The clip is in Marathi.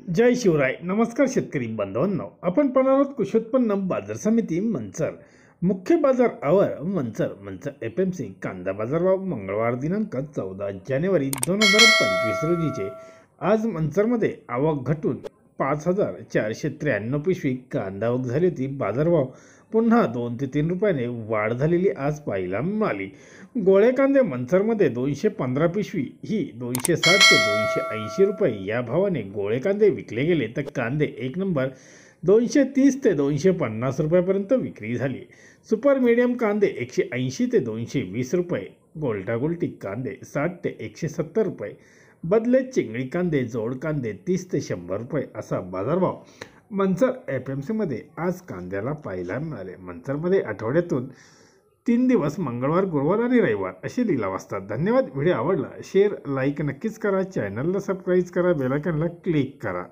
जय शिवराय. नमस्कार शेतकरी बांधवांनो, आपण पाहणार आहोत कृषी उत्पन्न बाजार समिती मंचर. मुख्य बाजार आवर मंचर एपीएमसी कांदा बाजारभाव मंगळवार दिनांक 14 जानेवारी 2025 रोजीचे. आज मंचरमध्ये आवक घटून 5,493 पिशवी कांदा आवक झाली होती. बाजारभाव पुन्हा 2 ते 3 रुपयाने वाढ झालेली आज पाहायला मिळाली. गोळे कांदे मंचरमध्ये 215 पिशवी ही 260 ते 280 रुपये या भावाने गोळे कांदे विकले गेले, तर कांदे एक नंबर 230 ते 250 रुपयापर्यंत विक्री झाली. सुपर मीडियम कांदे 180 ते 220 रुपये, गोल्टा गोल्टी कांदे 60 ते 170 रुपये, बदले चिंगळी कांदे जोड कांदे 30 ते 100 रुपये असा बाजारभाव मंचर एपीएमसीमध्ये आज कांद्याला पाहायला मिळाले. मंचरमध्ये आठवड्यातून 3 दिवस मंगळवार, गुरुवार आणि रविवार असे लिलाव असतात. धन्यवाद. व्हिडिओ आवडला शेअर लाईक नक्कीच करा. चॅनलला सबस्क्राईब करा. बेल आयकॉनला क्लिक करा.